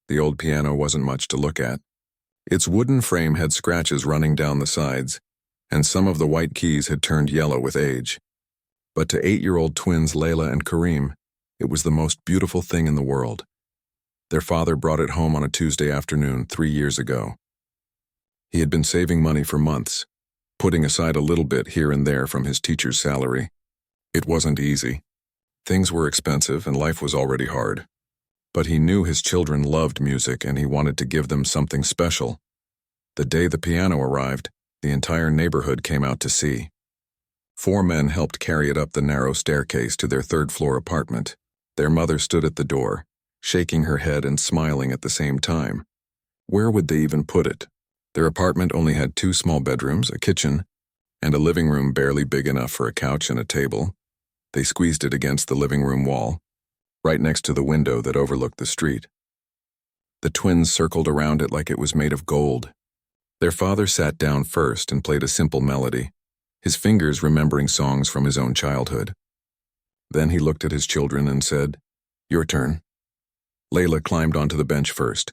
The old piano wasn't much to look at. Its wooden frame had scratches running down the sides, and some of the white keys had turned yellow with age. But to 8-year-old twins Layla and Kareem, it was the most beautiful thing in the world. Their father brought it home on a Tuesday afternoon 3 years ago. He had been saving money for months, putting aside a little bit here and there from his teacher's salary. It wasn't easy. Things were expensive and life was already hard. But he knew his children loved music and he wanted to give them something special. The day the piano arrived, the entire neighborhood came out to see. 4 men helped carry it up the narrow staircase to their 3rd-floor apartment. Their mother stood at the door, shaking her head and smiling at the same time. Where would they even put it? Their apartment only had 2 small bedrooms, a kitchen, and a living room barely big enough for a couch and a table. They squeezed it against the living room wall, right next to the window that overlooked the street. The twins circled around it like it was made of gold. Their father sat down first and played a simple melody, his fingers remembering songs from his own childhood. Then he looked at his children and said, "Your turn." Layla climbed onto the bench first.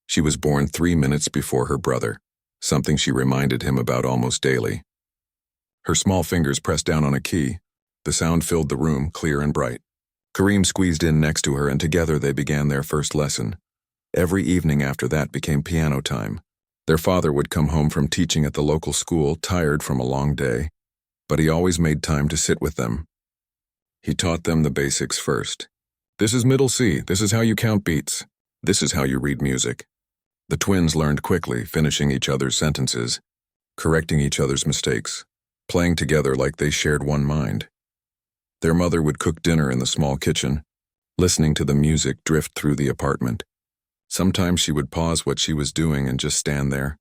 She was born 3 minutes before her brother, something she reminded him about almost daily. Her small fingers pressed down on a key. The sound filled the room, clear and bright. Kareem squeezed in next to her and together they began their first lesson. Every evening after that became piano time. Their father would come home from teaching at the local school, tired from a long day, but he always made time to sit with them. He taught them the basics first. This is middle C, this is how you count beats, this is how you read music. The twins learned quickly, finishing each other's sentences, correcting each other's mistakes, playing together like they shared one mind. Their mother would cook dinner in the small kitchen, listening to the music drift through the apartment. Sometimes she would pause what she was doing and just stand there,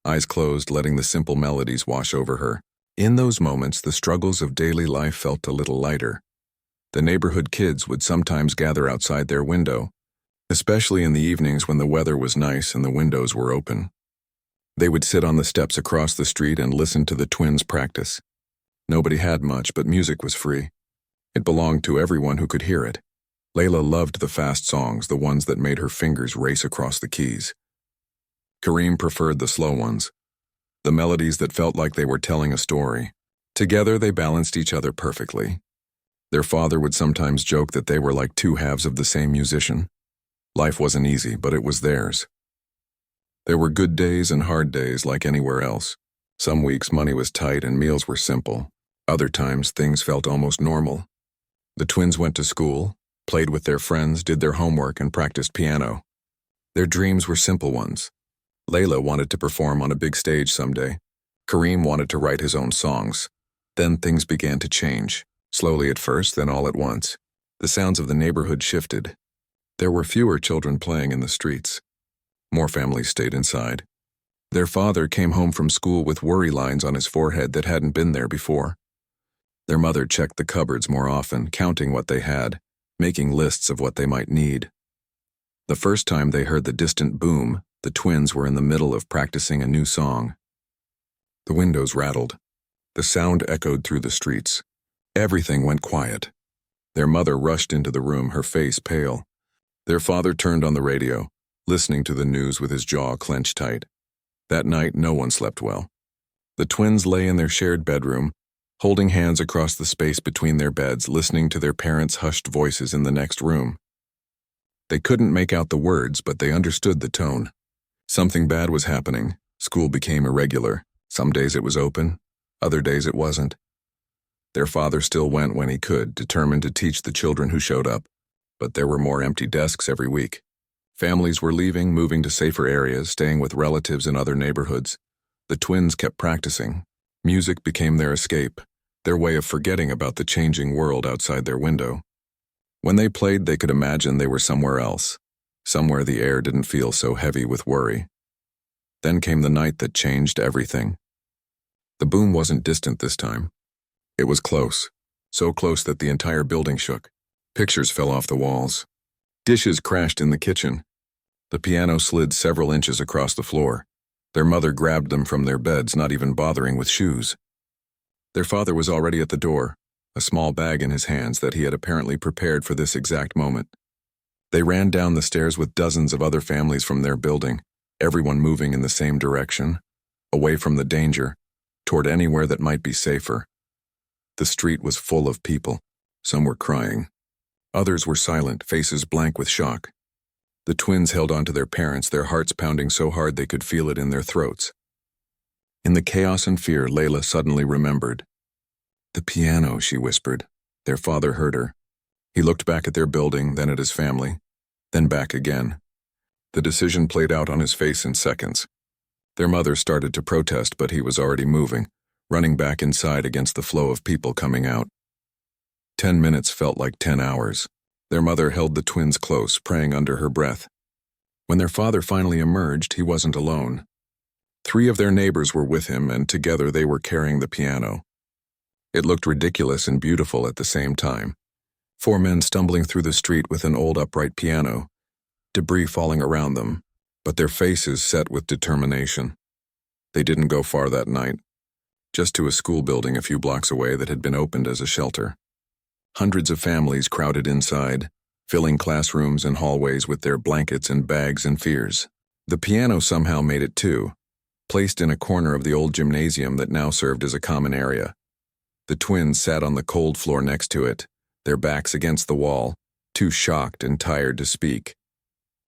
eyes closed, letting the simple melodies wash over her. In those moments, the struggles of daily life felt a little lighter. The neighborhood kids would sometimes gather outside their window, especially in the evenings when the weather was nice and the windows were open. They would sit on the steps across the street and listen to the twins practice. Nobody had much, but music was free. It belonged to everyone who could hear it. Layla loved the fast songs, the ones that made her fingers race across the keys. Kareem preferred the slow ones, the melodies that felt like they were telling a story. Together they balanced each other perfectly. Their father would sometimes joke that they were like 2 halves of the same musician. Life wasn't easy, but it was theirs. There were good days and hard days like anywhere else. Some weeks money was tight and meals were simple. Other times things felt almost normal. The twins went to school, played with their friends, did their homework, and practiced piano. Their dreams were simple ones. Layla wanted to perform on a big stage someday. Kareem wanted to write his own songs. Then things began to change, slowly at first, then all at once. The sounds of the neighborhood shifted. There were fewer children playing in the streets. More families stayed inside. Their father came home from school with worry lines on his forehead that hadn't been there before. Their mother checked the cupboards more often, counting what they had, making lists of what they might need. The first time they heard the distant boom, the twins were in the middle of practicing a new song. The windows rattled. The sound echoed through the streets. Everything went quiet. Their mother rushed into the room, her face pale. Their father turned on the radio, listening to the news with his jaw clenched tight. That night, no one slept well. The twins lay in their shared bedroom, holding hands across the space between their beds, listening to their parents' hushed voices in the next room. They couldn't make out the words, but they understood the tone. Something bad was happening. School became irregular. Some days it was open, other days it wasn't. Their father still went when he could, determined to teach the children who showed up, but there were more empty desks every week. Families were leaving, moving to safer areas, staying with relatives in other neighborhoods. The twins kept practicing. Music became their escape, their way of forgetting about the changing world outside their window. When they played, they could imagine they were somewhere else, somewhere the air didn't feel so heavy with worry. Then came the night that changed everything. The boom wasn't distant this time. It was close, so close that the entire building shook. Pictures fell off the walls. Dishes crashed in the kitchen. The piano slid several inches across the floor. Their mother grabbed them from their beds, not even bothering with shoes. Their father was already at the door, a small bag in his hands that he had apparently prepared for this exact moment. They ran down the stairs with dozens of other families from their building, everyone moving in the same direction, away from the danger, toward anywhere that might be safer. The street was full of people. Some were crying. Others were silent, faces blank with shock. The twins held on to their parents, their hearts pounding so hard they could feel it in their throats. In the chaos and fear, Layla suddenly remembered. "The piano," she whispered. Their father heard her. He looked back at their building, then at his family, then back again. The decision played out on his face in seconds. Their mother started to protest, but he was already moving, running back inside against the flow of people coming out. 10 minutes felt like 10 hours. Their mother held the twins close, praying under her breath. When their father finally emerged, he wasn't alone. 3 of their neighbors were with him, and together they were carrying the piano. It looked ridiculous and beautiful at the same time. 4 men stumbling through the street with an old upright piano, debris falling around them, but their faces set with determination. They didn't go far that night, just to a school building a few blocks away that had been opened as a shelter. Hundreds of families crowded inside, filling classrooms and hallways with their blankets and bags and fears. The piano somehow made it too, placed in a corner of the old gymnasium that now served as a common area. The twins sat on the cold floor next to it, their backs against the wall, too shocked and tired to speak.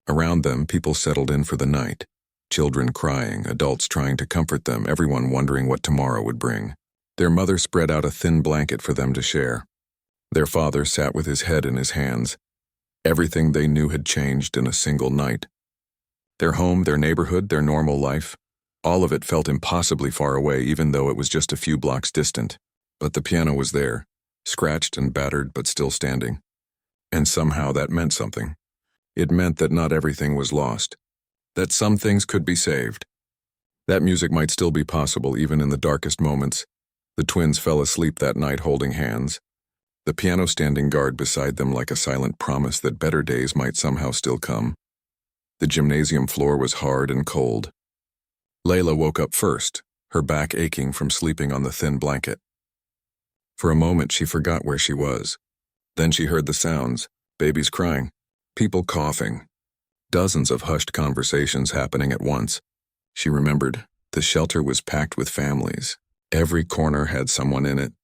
Around them, people settled in for the night, children crying, adults trying to comfort them, everyone wondering what tomorrow would bring. Their mother spread out a thin blanket for them to share. Their father sat with his head in his hands. Everything they knew had changed in a single night. Their home, their neighborhood, their normal life, all of it felt impossibly far away, even though it was just a few blocks distant. But the piano was there, scratched and battered but still standing. And somehow that meant something. It meant that not everything was lost, that some things could be saved. That music might still be possible even in the darkest moments. The twins fell asleep that night holding hands, the piano standing guard beside them like a silent promise that better days might somehow still come. The gymnasium floor was hard and cold. Layla woke up first, her back aching from sleeping on the thin blanket. For a moment she forgot where she was. Then she heard the sounds, babies crying, people coughing, dozens of hushed conversations happening at once. She remembered, the shelter was packed with families. Every corner had someone in it.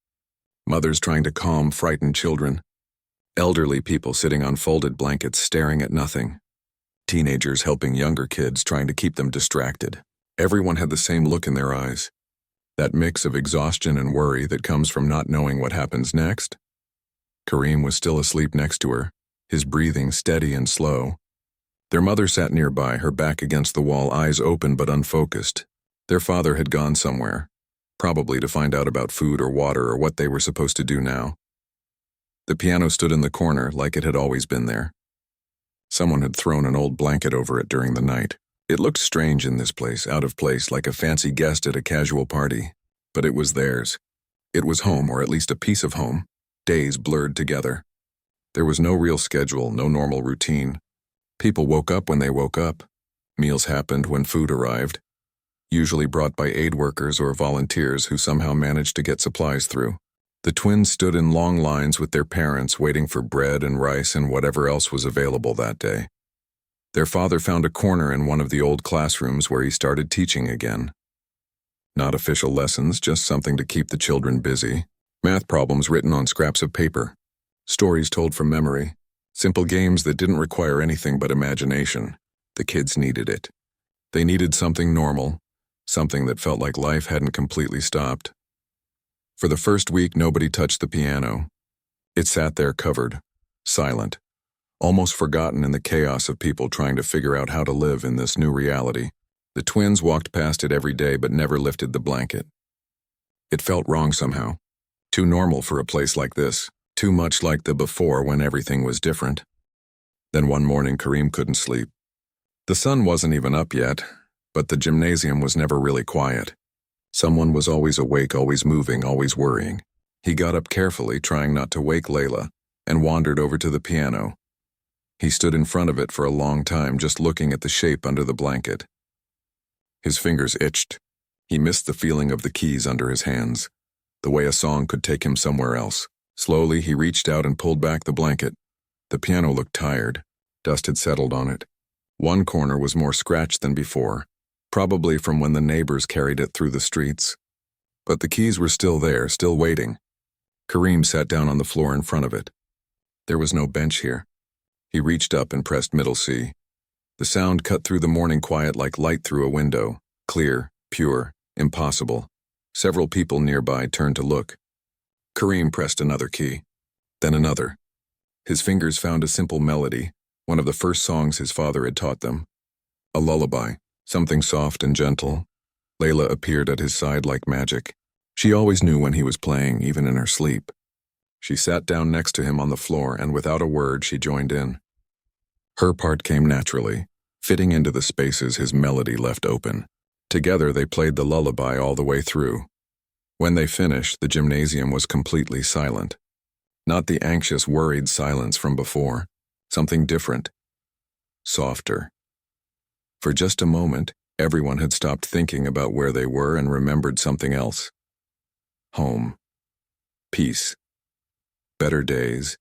Mothers trying to calm frightened children. Elderly people sitting on folded blankets staring at nothing. Teenagers helping younger kids trying to keep them distracted. Everyone had the same look in their eyes. That mix of exhaustion and worry that comes from not knowing what happens next. Kareem was still asleep next to her, his breathing steady and slow. Their mother sat nearby, her back against the wall, eyes open but unfocused. Their father had gone somewhere, probably to find out about food or water or what they were supposed to do now. The piano stood in the corner like it had always been there. Someone had thrown an old blanket over it during the night. It looked strange in this place, out of place, like a fancy guest at a casual party. But it was theirs. It was home, or at least a piece of home. Days blurred together. There was no real schedule, no normal routine. People woke up when they woke up. Meals happened when food arrived, usually brought by aid workers or volunteers who somehow managed to get supplies through. The twins stood in long lines with their parents, waiting for bread and rice and whatever else was available that day. Their father found a corner in one of the old classrooms where he started teaching again. Not official lessons, just something to keep the children busy. Math problems written on scraps of paper. Stories told from memory. Simple games that didn't require anything but imagination. The kids needed it. They needed something normal, something that felt like life hadn't completely stopped. For the first week, nobody touched the piano. It sat there covered, silent, almost forgotten in the chaos of people trying to figure out how to live in this new reality. The twins walked past it every day but never lifted the blanket. It felt wrong somehow. Too normal for a place like this. Too much like the before when everything was different. Then one morning, Kareem couldn't sleep. The sun wasn't even up yet, but the gymnasium was never really quiet. Someone was always awake, always moving, always worrying. He got up carefully, trying not to wake Layla, and wandered over to the piano. He stood in front of it for a long time, just looking at the shape under the blanket. His fingers itched. He missed the feeling of the keys under his hands, the way a song could take him somewhere else. Slowly, he reached out and pulled back the blanket. The piano looked tired, Dust had settled on it. One corner was more scratched than before, probably from when the neighbors carried it through the streets. But the keys were still there, still waiting. Kareem sat down on the floor in front of it. There was no bench here. He reached up and pressed middle C. The sound cut through the morning quiet like light through a window, clear, pure, impossible. Several people nearby turned to look. Kareem pressed another key, then another. His fingers found a simple melody, one of the first songs his father had taught them. A lullaby, something soft and gentle. Layla appeared at his side like magic. She always knew when he was playing, even in her sleep. She sat down next to him on the floor, and without a word, she joined in. Her part came naturally, fitting into the spaces his melody left open. Together they played the lullaby all the way through. When they finished, the gymnasium was completely silent. Not the anxious, worried silence from before. Something different. Softer. For just a moment, everyone had stopped thinking about where they were and remembered something else. Home. Peace. Better days.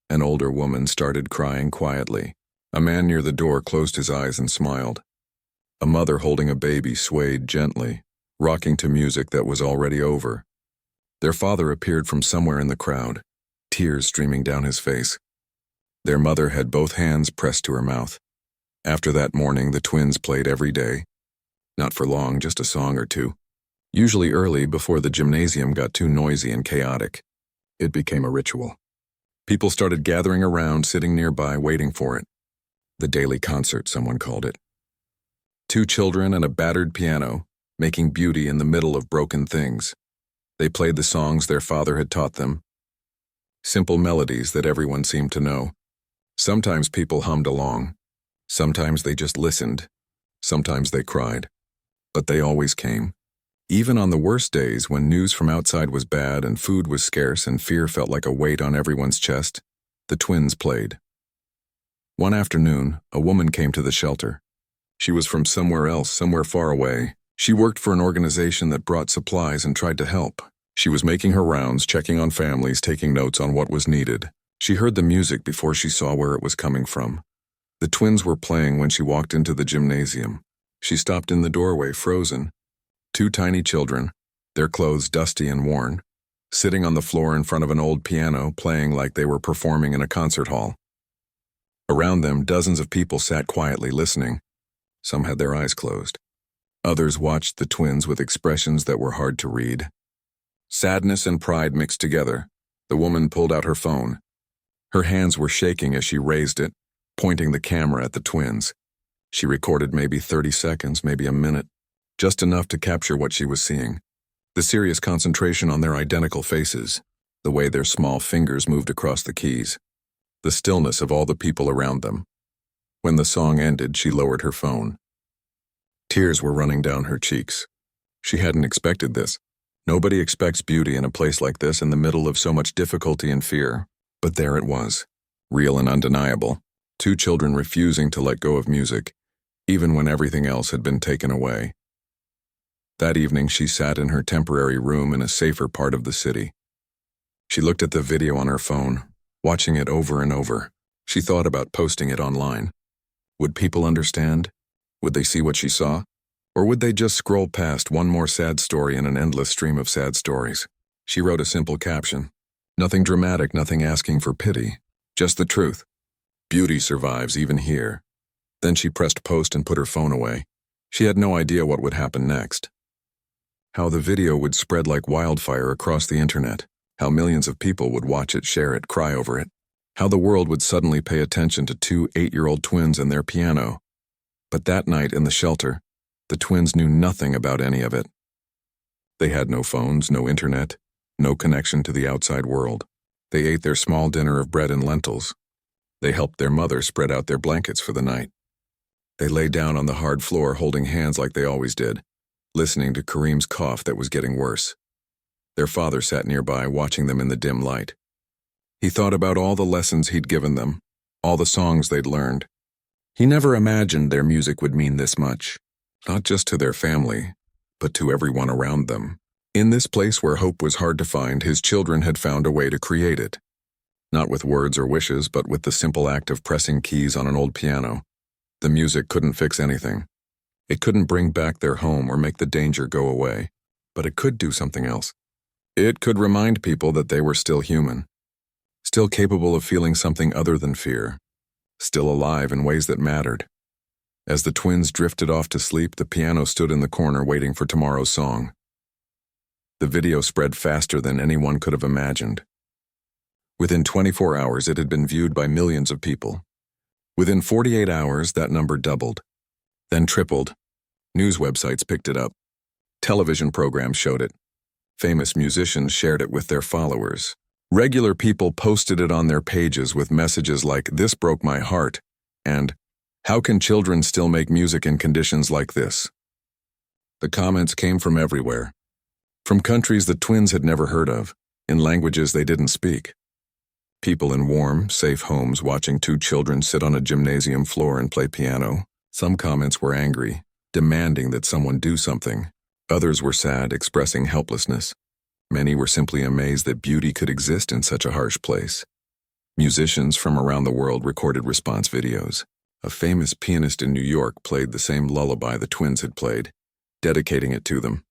An older woman started crying quietly. A man near the door closed his eyes and smiled. A mother holding a baby swayed gently, rocking to music that was already over. Their father appeared from somewhere in the crowd, tears streaming down his face. Their mother had both hands pressed to her mouth. After that morning, the twins played every day. Not for long, just a song or two. Usually early, before the gymnasium got too noisy and chaotic. It became a ritual. People started gathering around, sitting nearby, waiting for it. The daily concert, someone called it. 2 children and a battered piano, making beauty in the middle of broken things. They played the songs their father had taught them. Simple melodies that everyone seemed to know. Sometimes people hummed along. Sometimes they just listened. Sometimes they cried. But they always came. Even on the worst days, when news from outside was bad and food was scarce and fear felt like a weight on everyone's chest, the twins played. One afternoon, a woman came to the shelter. She was from somewhere else, somewhere far away. She worked for an organization that brought supplies and tried to help. She was making her rounds, checking on families, taking notes on what was needed. She heard the music before she saw where it was coming from. The twins were playing when she walked into the gymnasium. She stopped in the doorway, frozen. 2 tiny children, their clothes dusty and worn, sitting on the floor in front of an old piano, playing like they were performing in a concert hall. Around them, dozens of people sat quietly listening. Some had their eyes closed. Others watched the twins with expressions that were hard to read. Sadness and pride mixed together. The woman pulled out her phone. Her hands were shaking as she raised it, pointing the camera at the twins. She recorded maybe 30 seconds, maybe a minute, just enough to capture what she was seeing. The serious concentration on their identical faces, the way their small fingers moved across the keys, the stillness of all the people around them. When the song ended, she lowered her phone. Tears were running down her cheeks. She hadn't expected this. Nobody expects beauty in a place like this in the middle of so much difficulty and fear. But there it was, real and undeniable. 2 children refusing to let go of music, even when everything else had been taken away. That evening, she sat in her temporary room in a safer part of the city. She looked at the video on her phone, watching it over and over. She thought about posting it online. Would people understand? Would they see what she saw? Or would they just scroll past one more sad story in an endless stream of sad stories? She wrote a simple caption. Nothing dramatic, nothing asking for pity. Just the truth. Beauty survives even here. Then she pressed post and put her phone away. She had no idea what would happen next. How the video would spread like wildfire across the internet. How millions of people would watch it, share it, cry over it. How the world would suddenly pay attention to 2 8-year-old twins and their piano. But that night in the shelter, the twins knew nothing about any of it. They had no phones, no internet, no connection to the outside world. They ate their small dinner of bread and lentils. They helped their mother spread out their blankets for the night. They lay down on the hard floor holding hands like they always did, listening to Kareem's cough that was getting worse. Their father sat nearby, watching them in the dim light. He thought about all the lessons he'd given them, all the songs they'd learned. He never imagined their music would mean this much, not just to their family, but to everyone around them. In this place where hope was hard to find, his children had found a way to create it. Not with words or wishes, but with the simple act of pressing keys on an old piano. The music couldn't fix anything. It couldn't bring back their home or make the danger go away, but it could do something else. It could remind people that they were still human, still capable of feeling something other than fear, still alive in ways that mattered. As the twins drifted off to sleep, the piano stood in the corner waiting for tomorrow's song. The video spread faster than anyone could have imagined. Within 24 hours, it had been viewed by millions of people. Within 48 hours, that number doubled, then tripled. News websites picked it up. Television programs showed it. Famous musicians shared it with their followers. Regular people posted it on their pages with messages like, "This broke my heart," and "How can children still make music in conditions like this?" The comments came from everywhere. From countries the twins had never heard of, in languages they didn't speak. People in warm, safe homes watching two children sit on a gymnasium floor and play piano. Some comments were angry, demanding that someone do something. Others were sad, expressing helplessness. Many were simply amazed that beauty could exist in such a harsh place. Musicians from around the world recorded response videos. A famous pianist in New York played the same lullaby the twins had played, dedicating it to them.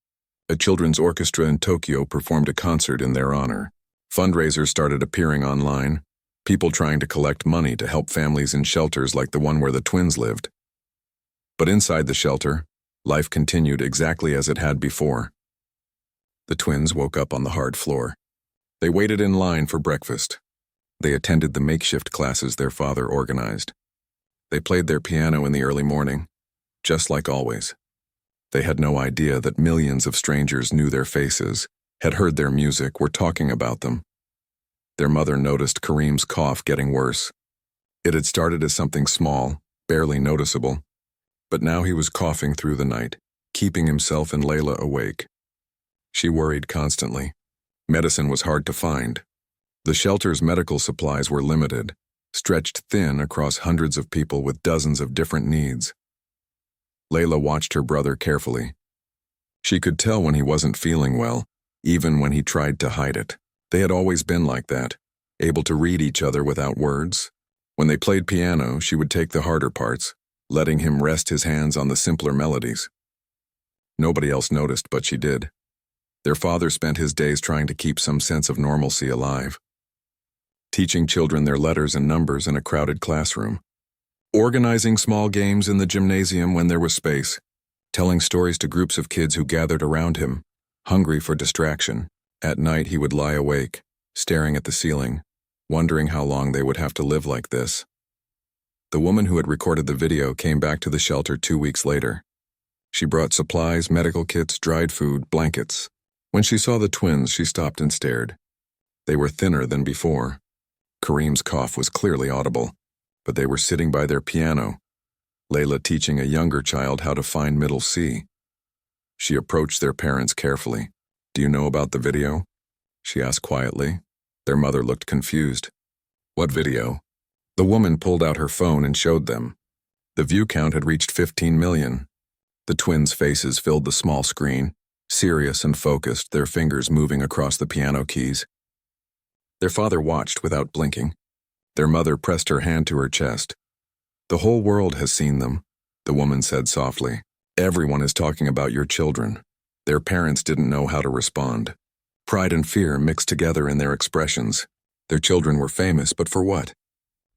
A children's orchestra in Tokyo performed a concert in their honor. Fundraisers started appearing online, people trying to collect money to help families in shelters like the one where the twins lived. But inside the shelter, life continued exactly as it had before. The twins woke up on the hard floor. They waited in line for breakfast. They attended the makeshift classes their father organized. They played their piano in the early morning, just like always. They had no idea that millions of strangers knew their faces, had heard their music, were talking about them. Their mother noticed Kareem's cough getting worse. It had started as something small, barely noticeable, but now he was coughing through the night, keeping himself and Layla awake. She worried constantly. Medicine was hard to find. The shelter's medical supplies were limited, stretched thin across hundreds of people with dozens of different needs. Layla watched her brother carefully. She could tell when he wasn't feeling well, even when he tried to hide it. They had always been like that, able to read each other without words. When they played piano, she would take the harder parts, letting him rest his hands on the simpler melodies. Nobody else noticed, but she did. Their father spent his days trying to keep some sense of normalcy alive, teaching children their letters and numbers in a crowded classroom, organizing small games in the gymnasium when there was space, telling stories to groups of kids who gathered around him, hungry for distraction. At night he would lie awake, staring at the ceiling, wondering how long they would have to live like this. The woman who had recorded the video came back to the shelter 2 weeks later. She brought supplies, medical kits, dried food, blankets. When she saw the twins, she stopped and stared. They were thinner than before. Kareem's cough was clearly audible, but they were sitting by their piano, Layla teaching a younger child how to find middle C. She approached their parents carefully. "Do you know about the video?" she asked quietly. Their mother looked confused. "What video?" The woman pulled out her phone and showed them. The view count had reached 15 million. The twins' faces filled the small screen, serious and focused, their fingers moving across the piano keys. Their father watched without blinking. Their mother pressed her hand to her chest. "The whole world has seen them," the woman said softly. "Everyone is talking about your children." Their parents didn't know how to respond. Pride and fear mixed together in their expressions. Their children were famous, but for what?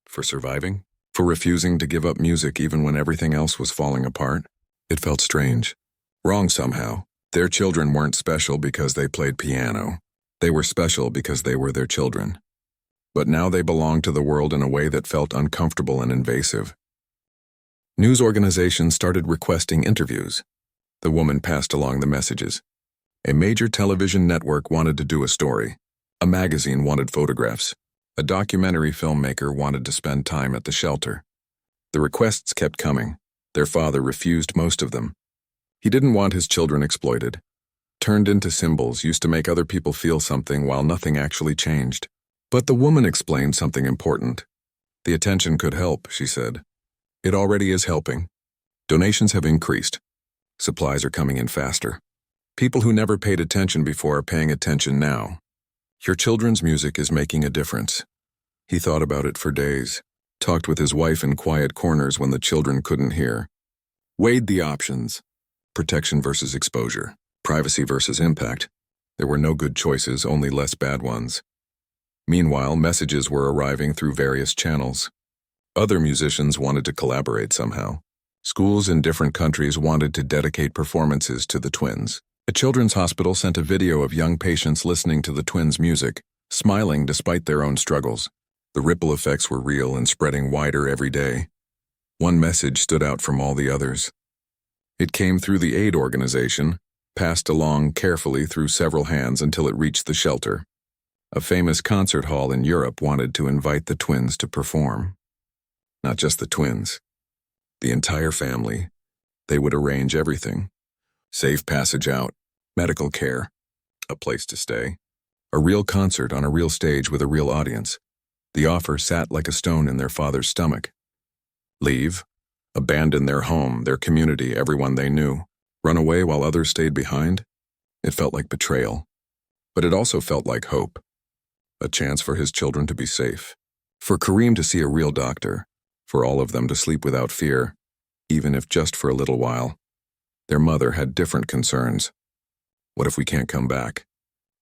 For surviving? For refusing to give up music even when everything else was falling apart? It felt strange. Wrong somehow. Their children weren't special because they played piano. They were special because they were their children. But now they belonged to the world in a way that felt uncomfortable and invasive. News organizations started requesting interviews. The woman passed along the messages. A major television network wanted to do a story. A magazine wanted photographs. A documentary filmmaker wanted to spend time at the shelter. The requests kept coming. Their father refused most of them. He didn't want his children exploited, turned into symbols used to make other people feel something while nothing actually changed. But the woman explained something important. The attention could help, she said. It already is helping. Donations have increased. Supplies are coming in faster. People who never paid attention before are paying attention now. Your children's music is making a difference. He thought about it for days, talked with his wife in quiet corners when the children couldn't hear, weighed the options, protection versus exposure, privacy versus impact. There were no good choices, only less bad ones. Meanwhile, messages were arriving through various channels. Other musicians wanted to collaborate somehow. Schools in different countries wanted to dedicate performances to the twins. A children's hospital sent a video of young patients listening to the twins' music, smiling despite their own struggles. The ripple effects were real and spreading wider every day. One message stood out from all the others. It came through the aid organization, passed along carefully through several hands until it reached the shelter. A famous concert hall in Europe wanted to invite the twins to perform. Not just the twins. The entire family. They would arrange everything. Safe passage out, medical care, a place to stay, a real concert on a real stage with a real audience. The offer sat like a stone in their father's stomach. Leave, abandon their home, their community, everyone they knew, run away while others stayed behind? It felt like betrayal. But it also felt like hope. A chance for his children to be safe. For Kareem to see a real doctor. For all of them to sleep without fear, even if just for a little while. Their mother had different concerns. What if we can't come back?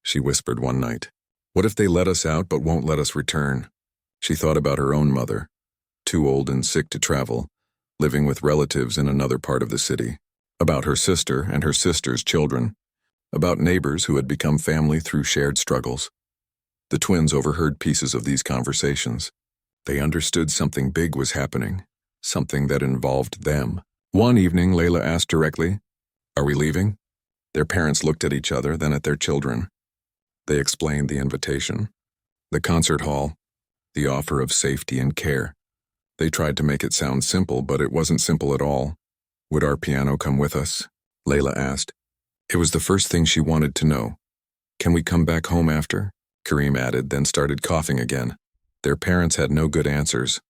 She whispered one night. What if they let us out but won't let us return? She thought about her own mother, too old and sick to travel, living with relatives in another part of the city. About her sister and her sister's children. About neighbors who had become family through shared struggles. The twins overheard pieces of these conversations. They understood something big was happening, something that involved them. One evening, Layla asked directly, "Are we leaving?" Their parents looked at each other, then at their children. They explained the invitation, the concert hall, the offer of safety and care. They tried to make it sound simple, but it wasn't simple at all. Would our piano come with us? Layla asked. It was the first thing she wanted to know. Can we come back home after? Kareem added, then started coughing again. Their parents had no good answers.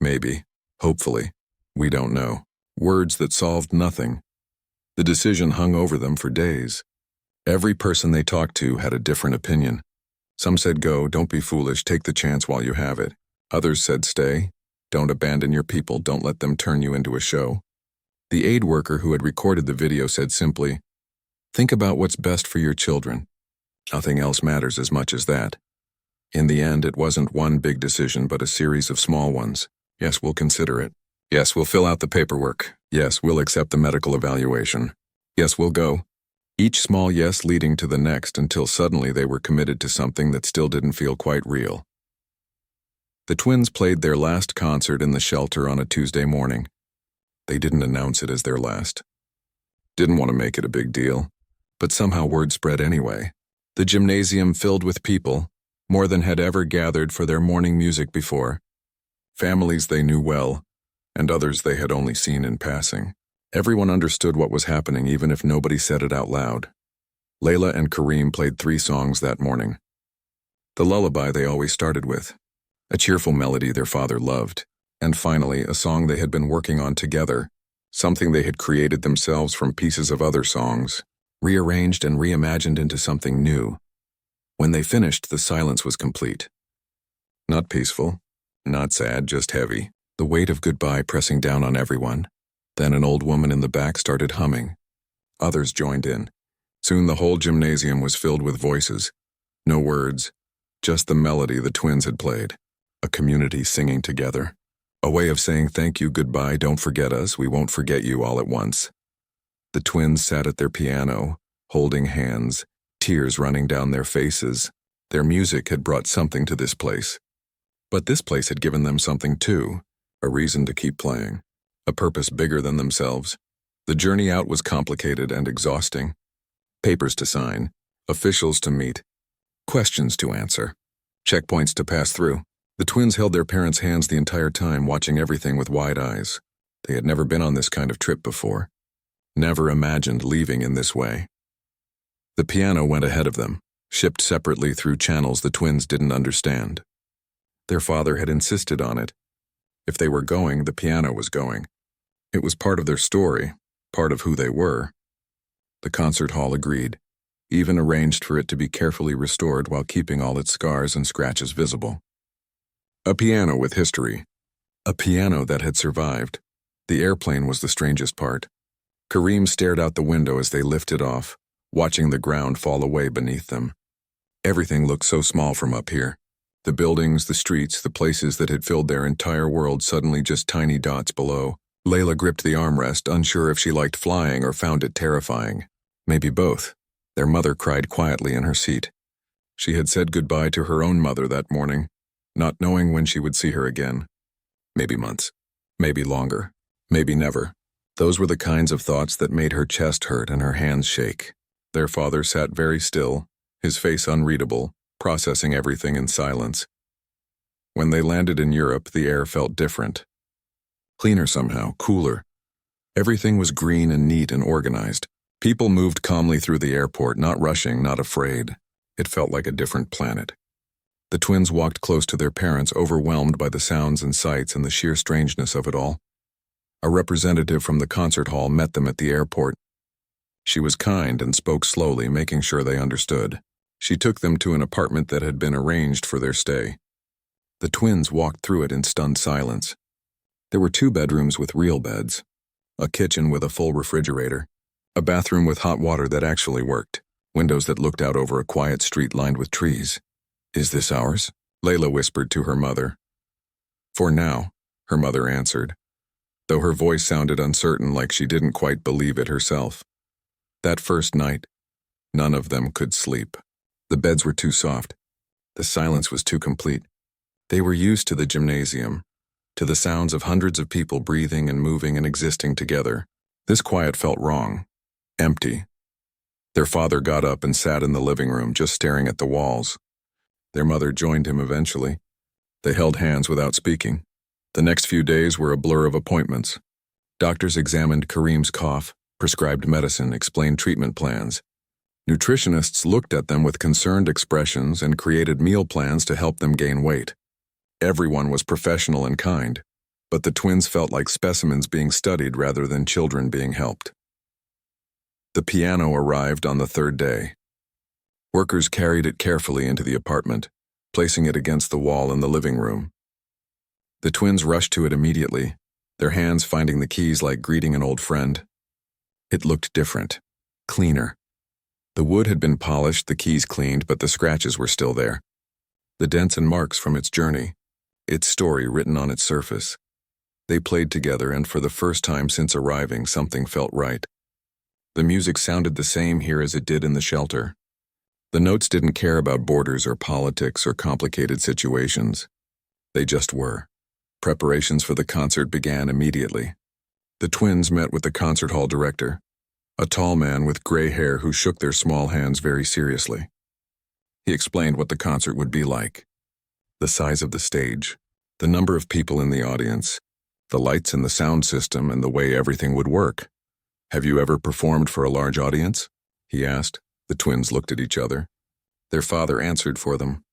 Maybe. Hopefully. We don't know. Words that solved nothing. The decision hung over them for days. Every person they talked to had a different opinion. Some said go, don't be foolish, take the chance while you have it. Others said stay, don't abandon your people, don't let them turn you into a show. The aid worker who had recorded the video said simply, think about what's best for your children. Nothing else matters as much as that. In the end, it wasn't one big decision, but a series of small ones. Yes, we'll consider it. Yes, we'll fill out the paperwork. Yes, we'll accept the medical evaluation. Yes, we'll go. Each small yes leading to the next until suddenly they were committed to something that still didn't feel quite real. The twins played their last concert in the shelter on a Tuesday morning. They didn't announce it as their last. Didn't want to make it a big deal, but somehow word spread anyway. The gymnasium filled with people, more than had ever gathered for their morning music before. Families they knew well, and others they had only seen in passing. Everyone understood what was happening even if nobody said it out loud. Layla and Kareem played 3 songs that morning. The lullaby they always started with, a cheerful melody their father loved, and finally a song they had been working on together, something they had created themselves from pieces of other songs, rearranged and reimagined into something new. When they finished, the silence was complete. Not peaceful, not sad, just heavy, the weight of goodbye pressing down on everyone. Then an old woman in the back started humming. Others joined in. Soon the whole gymnasium was filled with voices. No words, just the melody the twins had played. A community singing together. A way of saying thank you, goodbye, don't forget us, we won't forget you all at once. The twins sat at their piano, holding hands, tears running down their faces. Their music had brought something to this place. But this place had given them something too, a reason to keep playing. A purpose bigger than themselves. The journey out was complicated and exhausting. Papers to sign, officials to meet, questions to answer, checkpoints to pass through. The twins held their parents' hands the entire time, watching everything with wide eyes. They had never been on this kind of trip before. Never imagined leaving in this way. The piano went ahead of them, shipped separately through channels the twins didn't understand. Their father had insisted on it. If they were going, the piano was going. It was part of their story, part of who they were. The concert hall agreed, even arranged for it to be carefully restored while keeping all its scars and scratches visible. A piano with history. A piano that had survived. The airplane was the strangest part. Kareem stared out the window as they lifted off, watching the ground fall away beneath them. Everything looked so small from up here. The buildings, the streets, the places that had filled their entire world suddenly just tiny dots below. Layla gripped the armrest, unsure if she liked flying or found it terrifying. Maybe both. Their mother cried quietly in her seat. She had said goodbye to her own mother that morning, not knowing when she would see her again. Maybe months. Maybe longer. Maybe never. Those were the kinds of thoughts that made her chest hurt and her hands shake. Their father sat very still, his face unreadable, processing everything in silence. When they landed in Europe, the air felt different. Cleaner somehow, cooler. Everything was green and neat and organized. People moved calmly through the airport, not rushing, not afraid. It felt like a different planet. The twins walked close to their parents, overwhelmed by the sounds and sights and the sheer strangeness of it all. A representative from the concert hall met them at the airport. She was kind and spoke slowly, making sure they understood. She took them to an apartment that had been arranged for their stay. The twins walked through it in stunned silence. There were 2 bedrooms with real beds, a kitchen with a full refrigerator, a bathroom with hot water that actually worked, windows that looked out over a quiet street lined with trees. "Is this ours?" Layla whispered to her mother. "For now," her mother answered, though her voice sounded uncertain, like she didn't quite believe it herself. That first night, none of them could sleep. The beds were too soft. The silence was too complete. They were used to the gymnasium, to the sounds of hundreds of people breathing and moving and existing together. This quiet felt wrong, empty. Their father got up and sat in the living room, just staring at the walls. Their mother joined him eventually. They held hands without speaking. The next few days were a blur of appointments. Doctors examined Kareem's cough, prescribed medicine, explained treatment plans. Nutritionists looked at them with concerned expressions and created meal plans to help them gain weight. Everyone was professional and kind, but the twins felt like specimens being studied rather than children being helped. The piano arrived on the 3rd day. Workers carried it carefully into the apartment, placing it against the wall in the living room. The twins rushed to it immediately, their hands finding the keys like greeting an old friend. It looked different, cleaner. The wood had been polished, the keys cleaned, but the scratches were still there. The dents and marks from its journey, its story written on its surface. They played together, and for the first time since arriving, something felt right. The music sounded the same here as it did in the shelter. The notes didn't care about borders or politics or complicated situations. They just were. Preparations for the concert began immediately. The twins met with the concert hall director, a tall man with gray hair who shook their small hands very seriously. He explained what the concert would be like. The size of the stage, the number of people in the audience, the lights and the sound system, and the way everything would work. "Have you ever performed for a large audience?" he asked. The twins looked at each other. Their father answered for them.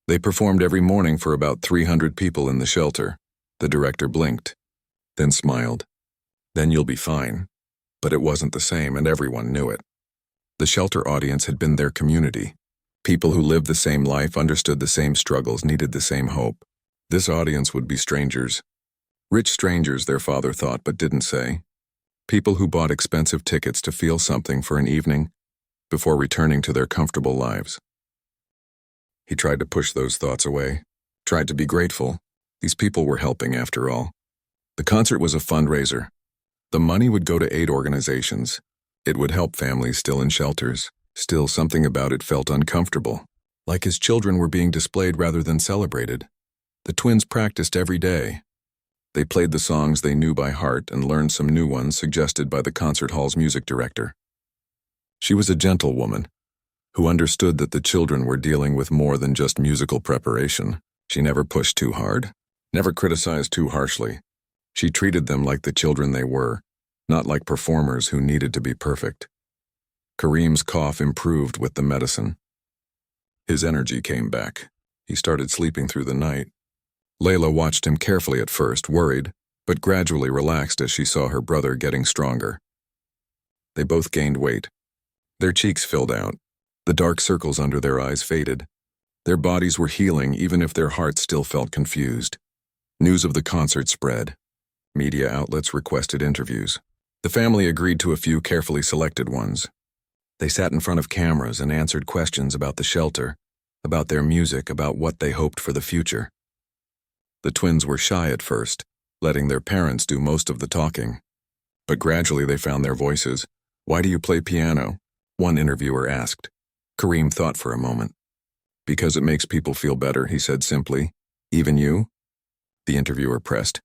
"They performed every morning for about 300 people in the shelter." The director blinked, then smiled. "Then you'll be fine." But it wasn't the same, and everyone knew it. The shelter audience had been their community. People who lived the same life, understood the same struggles, needed the same hope. This audience would be strangers. Rich strangers, their father thought, but didn't say. People who bought expensive tickets to feel something for an evening before returning to their comfortable lives. He tried to push those thoughts away, tried to be grateful. These people were helping after all. The concert was a fundraiser. The money would go to aid organizations. It would help families still in shelters. Still, something about it felt uncomfortable, like his children were being displayed rather than celebrated. The twins practiced every day. They played the songs they knew by heart and learned some new ones suggested by the concert hall's music director. She was a gentle woman who understood that the children were dealing with more than just musical preparation. She never pushed too hard, never criticized too harshly. She treated them like the children they were, not like performers who needed to be perfect. Kareem's cough improved with the medicine. His energy came back. He started sleeping through the night. Layla watched him carefully at first, worried, but gradually relaxed as she saw her brother getting stronger. They both gained weight. Their cheeks filled out. The dark circles under their eyes faded. Their bodies were healing even if their hearts still felt confused. News of the concert spread. Media outlets requested interviews. The family agreed to a few carefully selected ones. They sat in front of cameras and answered questions about the shelter, about their music, about what they hoped for the future. The twins were shy at first, letting their parents do most of the talking. But gradually they found their voices. "Why do you play piano?" one interviewer asked. Kareem thought for a moment. "Because it makes people feel better," he said simply. "Even you?" The interviewer pressed.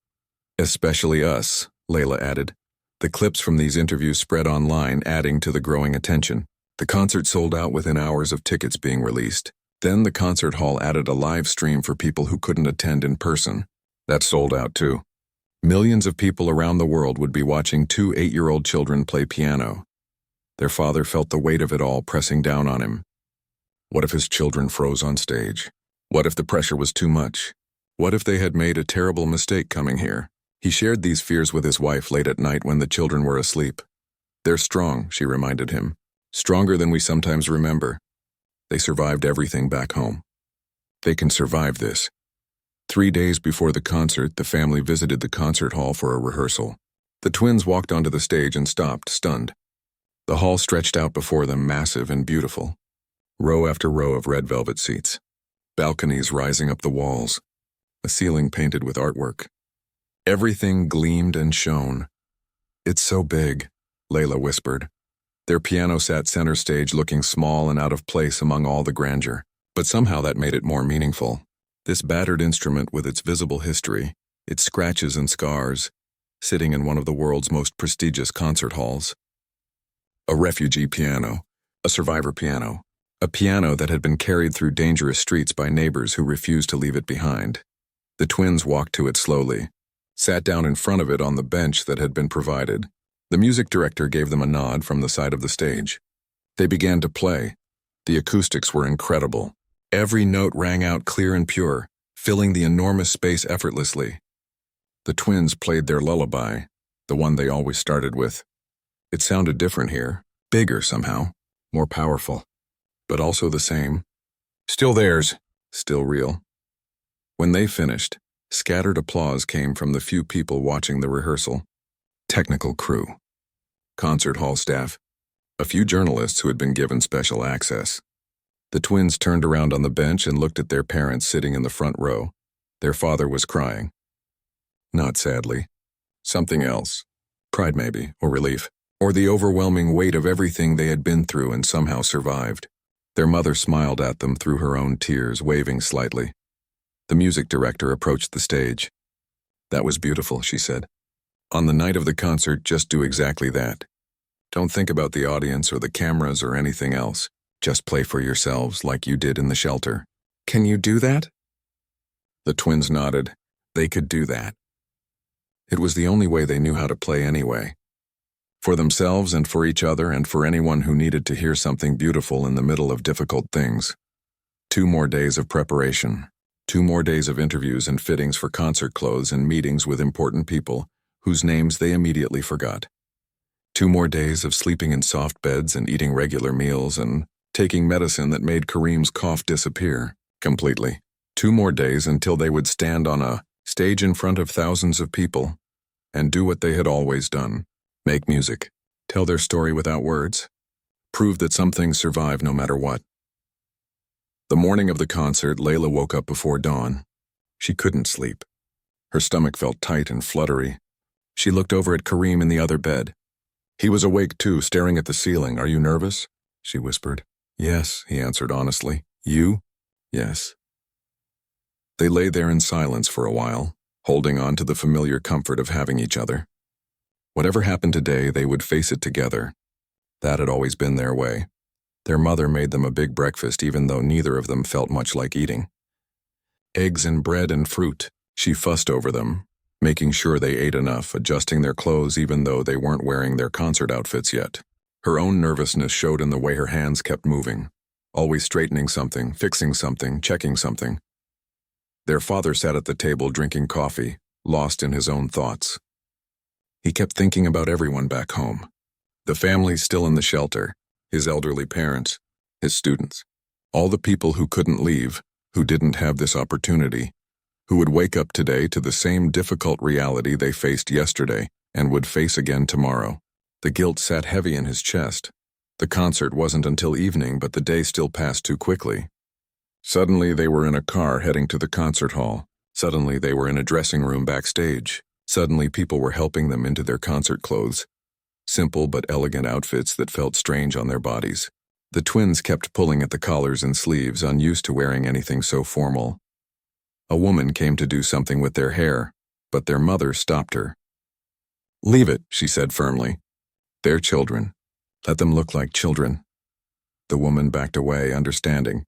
"Especially us," Layla added. The clips from these interviews spread online, adding to the growing attention. The concert sold out within hours of tickets being released. Then the concert hall added a live stream for people who couldn't attend in person. That sold out too. Millions of people around the world would be watching two 8-year-old children play piano. Their father felt the weight of it all pressing down on him. What if his children froze on stage? What if the pressure was too much? What if they had made a terrible mistake coming here? He shared these fears with his wife late at night when the children were asleep. "They're strong," she reminded him. "Stronger than we sometimes remember. They survived everything back home. They can survive this." 3 days before the concert, the family visited the concert hall for a rehearsal. The twins walked onto the stage and stopped, stunned. The hall stretched out before them, massive and beautiful. Row after row of red velvet seats. Balconies rising up the walls. A ceiling painted with artwork. Everything gleamed and shone. "It's so big," Layla whispered. Their piano sat center stage, looking small and out of place among all the grandeur. But somehow that made it more meaningful. This battered instrument with its visible history, its scratches and scars, sitting in one of the world's most prestigious concert halls. A refugee piano, a survivor piano, a piano that had been carried through dangerous streets by neighbors who refused to leave it behind. The twins walked to it slowly, sat down in front of it on the bench that had been provided. The music director gave them a nod from the side of the stage. They began to play. The acoustics were incredible. Every note rang out clear and pure, filling the enormous space effortlessly. The twins played their lullaby, the one they always started with. It sounded different here, bigger somehow, more powerful, but also the same. "Still theirs," still real. When they finished, scattered applause came from the few people watching the rehearsal. Technical crew, concert hall staff, a few journalists who had been given special access. The twins turned around on the bench and looked at their parents sitting in the front row. Their father was crying. Not sadly. Something else. Pride maybe, or relief, or the overwhelming weight of everything they had been through and somehow survived. Their mother smiled at them through her own tears, waving slightly. The music director approached the stage. "That was beautiful," she said. "On the night of the concert, just do exactly that. Don't think about the audience or the cameras or anything else. Just play for yourselves like you did in the shelter." "Can you do that?" The twins nodded. They could do that. It was the only way they knew how to play anyway. For themselves and for each other and for anyone who needed to hear something beautiful in the middle of difficult things. 2 more days of preparation. 2 more days of interviews and fittings for concert clothes and meetings with important people whose names they immediately forgot. 2 more days of sleeping in soft beds and eating regular meals and taking medicine that made Kareem's cough disappear completely. 2 more days until they would stand on a stage in front of thousands of people and do what they had always done. Make music. Tell their story without words. Prove that some things survive no matter what. The morning of the concert, Layla woke up before dawn. She couldn't sleep. Her stomach felt tight and fluttery. She looked over at Kareem in the other bed. He was awake too, staring at the ceiling. "Are you nervous?" she whispered. "Yes," he answered honestly. "You?" "Yes." They lay there in silence for a while, holding on to the familiar comfort of having each other. Whatever happened today, they would face it together. That had always been their way. Their mother made them a big breakfast even though neither of them felt much like eating. Eggs and bread and fruit. She fussed over them, making sure they ate enough, adjusting their clothes even though they weren't wearing their concert outfits yet. Her own nervousness showed in the way her hands kept moving, always straightening something, fixing something, checking something. Their father sat at the table drinking coffee, lost in his own thoughts. He kept thinking about everyone back home. The families still in the shelter, his elderly parents, his students, all the people who couldn't leave, who didn't have this opportunity, who would wake up today to the same difficult reality they faced yesterday and would face again tomorrow. The guilt sat heavy in his chest. The concert wasn't until evening, but the day still passed too quickly. Suddenly they were in a car heading to the concert hall. Suddenly they were in a dressing room backstage. Suddenly people were helping them into their concert clothes. Simple but elegant outfits that felt strange on their bodies. The twins kept pulling at the collars and sleeves, unused to wearing anything so formal. A woman came to do something with their hair, but their mother stopped her. "Leave it," she said firmly. "They're children. Let them look like children." The woman backed away, understanding.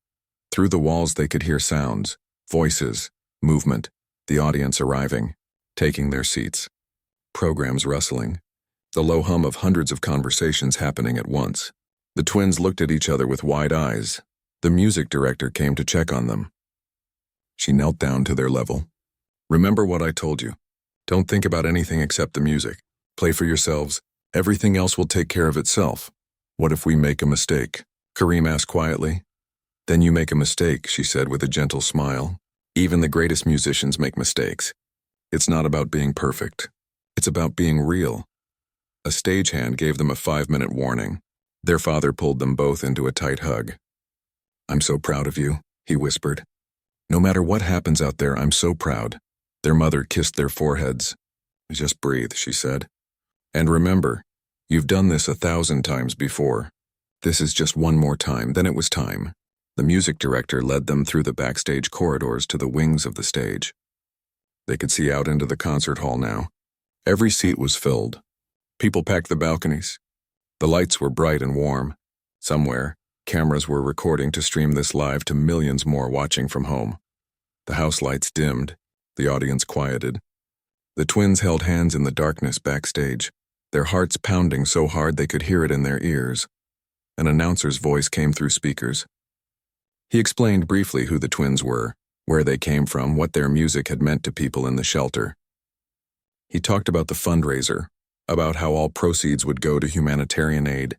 Through the walls they could hear sounds, voices, movement, the audience arriving, taking their seats. Programs rustling. The low hum of hundreds of conversations happening at once. The twins looked at each other with wide eyes. The music director came to check on them. She knelt down to their level. "Remember what I told you. Don't think about anything except the music. Play for yourselves. Everything else will take care of itself." "What if we make a mistake?" Kareem asked quietly. "Then you make a mistake," she said with a gentle smile. "Even the greatest musicians make mistakes. It's not about being perfect. It's about being real." A stagehand gave them a 5-minute warning. Their father pulled them both into a tight hug. "I'm so proud of you," he whispered. "No matter what happens out there, I'm so proud." Their mother kissed their foreheads. "Just breathe," she said. "And remember, you've done this 1,000 times before. This is just one more time, then it was time." The music director led them through the backstage corridors to the wings of the stage. They could see out into the concert hall now. Every seat was filled. People packed the balconies. The lights were bright and warm. Somewhere, cameras were recording to stream this live to millions more watching from home. The house lights dimmed. The audience quieted. The twins held hands in the darkness backstage, their hearts pounding so hard they could hear it in their ears. An announcer's voice came through speakers. He explained briefly who the twins were, where they came from, what their music had meant to people in the shelter. He talked about the fundraiser, about how all proceeds would go to humanitarian aid.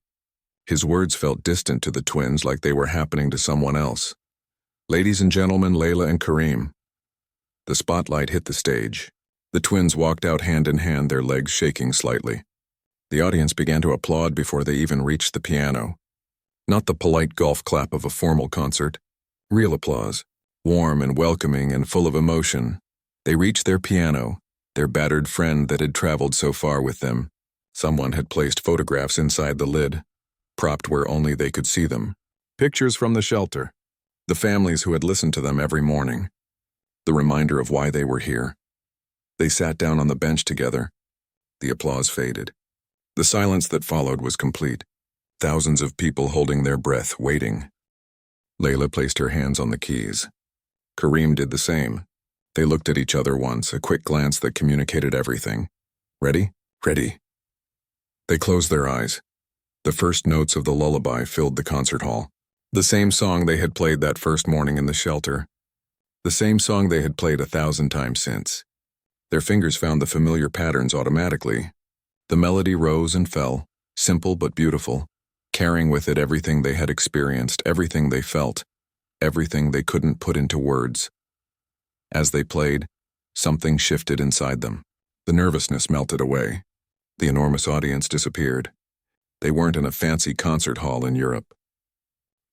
His words felt distant to the twins, like they were happening to someone else. "Ladies and gentlemen, Layla and Kareem." The spotlight hit the stage. The twins walked out hand in hand, their legs shaking slightly. The audience began to applaud before they even reached the piano. Not the polite golf clap of a formal concert. Real applause, warm and welcoming and full of emotion. They reached their piano, their battered friend that had traveled so far with them. Someone had placed photographs inside the lid, propped where only they could see them. Pictures from the shelter. The families who had listened to them every morning. The reminder of why they were here. They sat down on the bench together. The applause faded. The silence that followed was complete. Thousands of people holding their breath, waiting. Layla placed her hands on the keys. Kareem did the same. They looked at each other once, a quick glance that communicated everything. "Ready? Ready." They closed their eyes. The first notes of the lullaby filled the concert hall. The same song they had played that first morning in the shelter. The same song they had played 1,000 times since. Their fingers found the familiar patterns automatically. The melody rose and fell, simple but beautiful, carrying with it everything they had experienced, everything they felt, everything they couldn't put into words. As they played, something shifted inside them. The nervousness melted away. The enormous audience disappeared. They weren't in a fancy concert hall in Europe.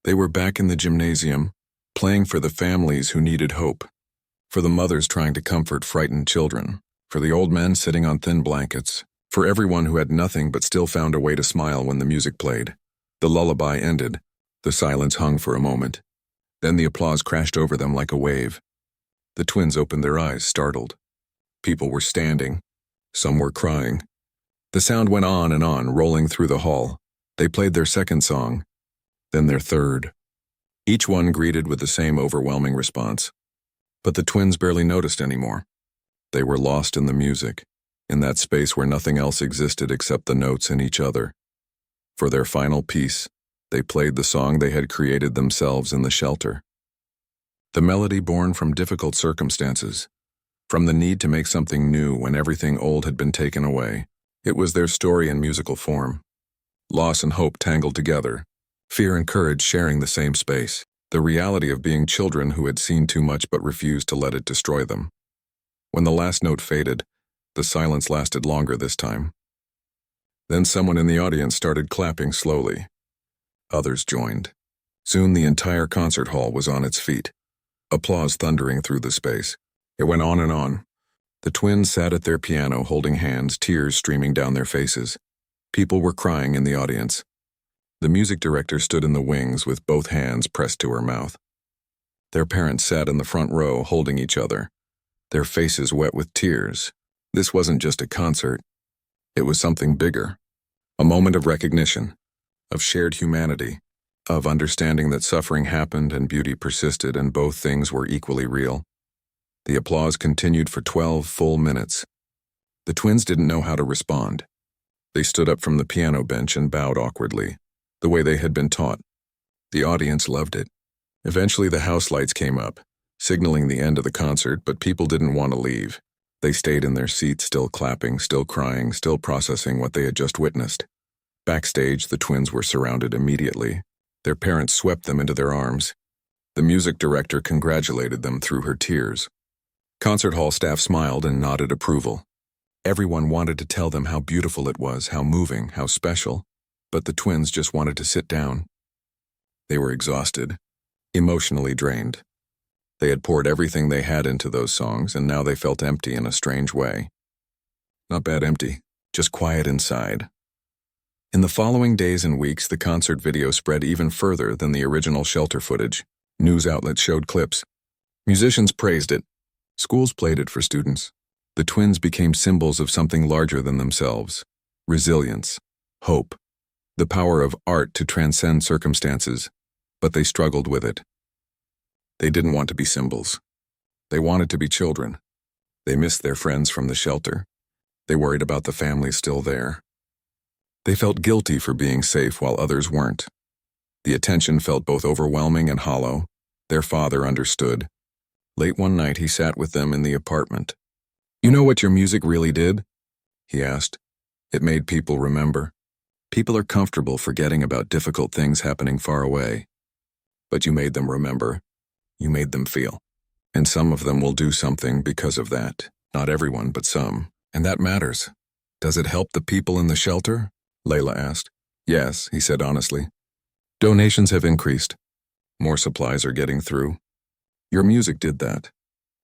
They were back in the gymnasium, playing for the families who needed hope, for the mothers trying to comfort frightened children, for the old men sitting on thin blankets, for everyone who had nothing but still found a way to smile when the music played. The lullaby ended. The silence hung for a moment. Then the applause crashed over them like a wave. The twins opened their eyes, startled. People were standing. Some were crying. The sound went on and on, rolling through the hall. They played their second song, then their third. Each one greeted with the same overwhelming response. But the twins barely noticed anymore. They were lost in the music, in that space where nothing else existed except the notes in each other. For their final piece, they played the song they had created themselves in the shelter. The melody born from difficult circumstances, from the need to make something new when everything old had been taken away. It was their story in musical form. Loss and hope tangled together, fear and courage sharing the same space. The reality of being children who had seen too much but refused to let it destroy them. When the last note faded, the silence lasted longer this time. Then someone in the audience started clapping slowly. Others joined. Soon the entire concert hall was on its feet, applause thundering through the space. It went on and on. The twins sat at their piano holding hands, tears streaming down their faces. People were crying in the audience. The music director stood in the wings with both hands pressed to her mouth. Their parents sat in the front row holding each other, their faces wet with tears. This wasn't just a concert. It was something bigger. A moment of recognition, of shared humanity, of understanding that suffering happened and beauty persisted and both things were equally real. The applause continued for 12 full minutes. The twins didn't know how to respond. They stood up from the piano bench and bowed awkwardly, the way they had been taught. The audience loved it. Eventually the house lights came up, signaling the end of the concert, but people didn't want to leave. They stayed in their seats, still clapping, still crying, still processing what they had just witnessed. Backstage, the twins were surrounded immediately. Their parents swept them into their arms. The music director congratulated them through her tears. Concert hall staff smiled and nodded approval. Everyone wanted to tell them how beautiful it was, how moving, how special, but the twins just wanted to sit down. They were exhausted, emotionally drained. They had poured everything they had into those songs, and now they felt empty in a strange way. Not bad empty, just quiet inside. In the following days and weeks, the concert video spread even further than the original shelter footage. News outlets showed clips. Musicians praised it. Schools played it for students. The twins became symbols of something larger than themselves. Resilience, hope, the power of art to transcend circumstances, but they struggled with it. They didn't want to be symbols. They wanted to be children. They missed their friends from the shelter. They worried about the families still there. They felt guilty for being safe while others weren't. The attention felt both overwhelming and hollow. Their father understood. Late one night, he sat with them in the apartment. "You know what your music really did?" he asked. "It made people remember. People are comfortable forgetting about difficult things happening far away. But you made them remember. You made them feel. And some of them will do something because of that. Not everyone, but some. And that matters." "Does it help the people in the shelter?" Layla asked. "Yes," he said honestly. "Donations have increased. More supplies are getting through. Your music did that.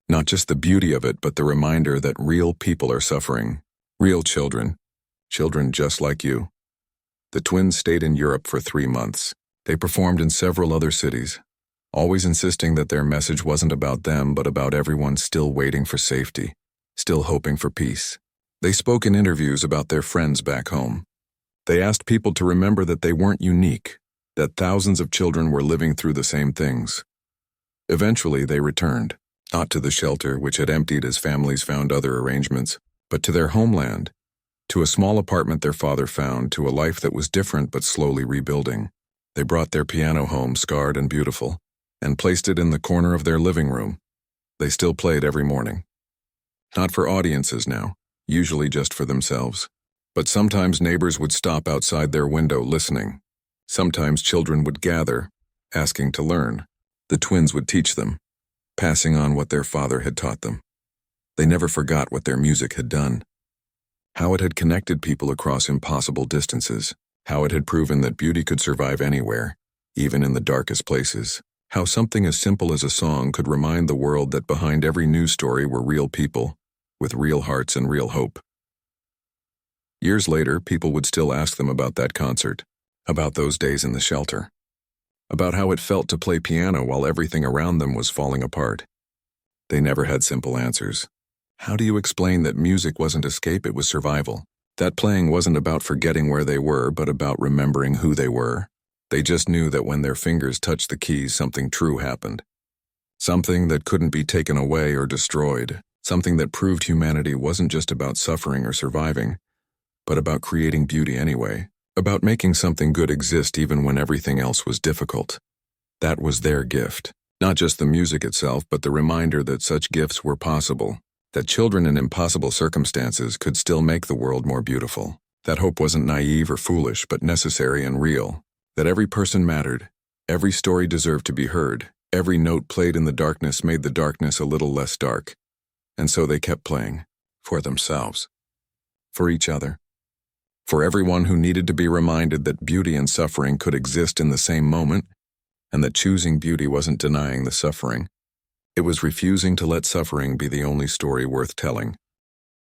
Not just the beauty of it, but the reminder that real people are suffering. Real children. Children just like you." The twins stayed in Europe for 3 months. They performed in several other cities, always insisting that their message wasn't about them, but about everyone still waiting for safety, still hoping for peace. They spoke in interviews about their friends back home. They asked people to remember that they weren't unique, that thousands of children were living through the same things. Eventually, they returned, not to the shelter, which had emptied as families found other arrangements, but to their homeland, to a small apartment their father found, to a life that was different but slowly rebuilding. They brought their piano home, scarred and beautiful, and placed it in the corner of their living room. They still played every morning. Not for audiences now, usually just for themselves. But sometimes neighbors would stop outside their window listening. Sometimes children would gather, asking to learn. The twins would teach them, passing on what their father had taught them. They never forgot what their music had done. How it had connected people across impossible distances. How it had proven that beauty could survive anywhere, even in the darkest places. How something as simple as a song could remind the world that behind every news story were real people, with real hearts and real hope. Years later, people would still ask them about that concert, about those days in the shelter, about how it felt to play piano while everything around them was falling apart. They never had simple answers. How do you explain that music wasn't escape, it was survival? That playing wasn't about forgetting where they were, but about remembering who they were. They just knew that when their fingers touched the keys, something true happened. Something that couldn't be taken away or destroyed. Something that proved humanity wasn't just about suffering or surviving, but about creating beauty anyway. About making something good exist even when everything else was difficult. That was their gift. Not just the music itself, but the reminder that such gifts were possible. That children in impossible circumstances could still make the world more beautiful. That hope wasn't naive or foolish, but necessary and real. That every person mattered, Every story deserved to be heard. Every note played in the darkness made the darkness a little less dark. And so they kept playing. For themselves. For each other. For everyone who needed to be reminded that beauty and suffering could exist in the same moment, and that choosing beauty wasn't denying the suffering. It was refusing to let suffering be the only story worth telling.